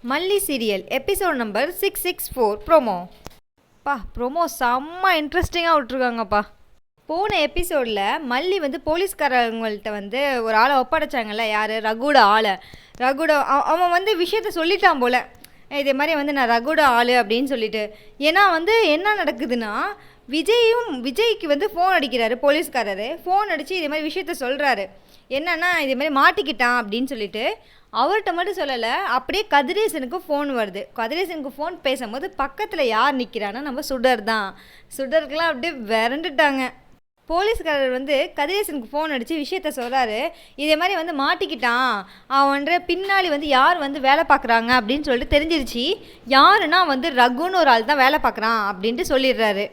மல்லி serial episode number 664 promo. Promo செம்ம இன்ட்ரெஸ்டிங்காக விட்ருக்காங்கப்பா. போன எபிசோடில் மல்லி போலீஸ்காரங்கள்ட்ட ஒரு ஆளை ஒப்படைச்சாங்கல்ல, யார் ரகுட ஆளை. அவன் விஷயத்த சொல்லிட்டான் போல், இதே மாதிரி நான் ரகுட ஆள் அப்படின்னு சொல்லிட்டு. ஏன்னா என்ன நடக்குதுன்னா, விஜய்க்கு ஃபோன் அடிக்கிறாரு போலீஸ்காரரு. ஃபோன் அடித்து இதே மாதிரி விஷயத்த சொல்கிறாரு. என்னன்னா இதே மாதிரி மாட்டிக்கிட்டான் அப்படின்னு சொல்லிட்டு அவர்கிட்ட மட்டும் சொல்லலை, அப்படியே கதிரேசனுக்கு ஃபோன் வருது. கதிரேசனுக்கு ஃபோன் பேசும்போது பக்கத்தில் யார் நிற்கிறான்னா நம்ம சுடர் தான். சுடருக்கெலாம் அப்படியே விரண்டுட்டாங்க. போலீஸ்காரர் கதிரேசனுக்கு ஃபோன் அடித்து விஷயத்த சொல்கிறாரு. இதே மாதிரி மாட்டிக்கிட்டான் அவன்ற பின்னாடி யார் வேலை பார்க்குறாங்க அப்படின்னு சொல்லிட்டு தெரிஞ்சிருச்சு. யாருன்னா ரகுன்னு ஒரு ஆள் தான் வேலை பார்க்குறான் அப்படின்ட்டு சொல்லிடுறாரு.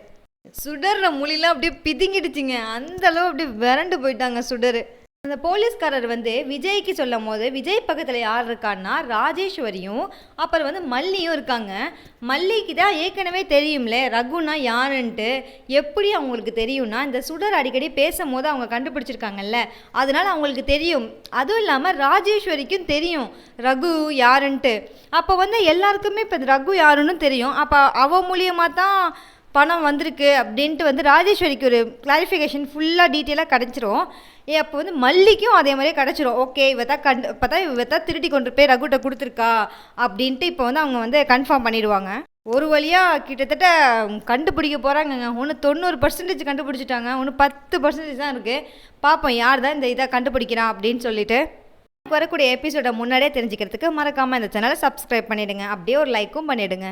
சுடர்ற மொழிலாம் அப்படியே பிதுங்கிடுச்சிங்க. அந்தளவு அப்படியே விரண்டு போயிட்டாங்க சுடர். அந்த போலீஸ்காரர் விஜய்க்கு சொல்லும் போது விஜய் பக்கத்தில் யார் இருக்கான்னா ராஜேஸ்வரியும் அப்புறம் மல்லியும் இருக்காங்க. மல்லிக்கு தான் ஏற்கனவே தெரியும்ல ரகுனா யாருன்ட்டு. எப்படி அவங்களுக்கு தெரியும்னா, இந்த சுடர் அடிக்கடி பேசும் போது அவங்க கண்டுபிடிச்சிருக்காங்கல்ல, அதனால அவங்களுக்கு தெரியும். அதுவும் இல்லாமல் ராஜேஸ்வரிக்கும் தெரியும் ரகு யாருன்ட்டு. அப்போ எல்லாருக்குமே இப்போ ரகு யாருன்னு தெரியும். அப்போ அவ மூலியமாக தான் பணம் வந்திருக்கு அப்படின்ட்டு ராஜேஸ்வரிக்கு ஒரு கிளாரிஃபிகேஷன் ஃபுல்லாக டீட்டெயிலாக கிடச்சிரும். அப்போ மல்லிக்கும் அதே மாதிரியே கிடச்சிரும். ஓகே, இவத்தான் திருடி கொண்டு போய் ரகுட்ட கொடுத்துருக்கா அப்படின்ட்டு இப்போ அவங்க கன்ஃபார்ம் பண்ணிடுவாங்க. ஒரு வழியாக கிட்டத்தட்ட கண்டுபிடிக்க போகிறாங்கங்க. ஒன்று 90% கண்டுபிடிச்சிட்டாங்க, ஒன்று 10% தான் இருக்குது. பார்ப்போம் யார் தான் இந்த இதை கண்டுபிடிக்கிறான் அப்படின்னு சொல்லிட்டு. வரக்கூடிய எபிசோட முன்னாடியே தெரிஞ்சுக்கிறதுக்கு மறக்காமல் இந்த சேனலை சப்ஸ்கிரைப் பண்ணிவிடுங்க. அப்படியே ஒரு லைக்கும் பண்ணிவிடுங்க.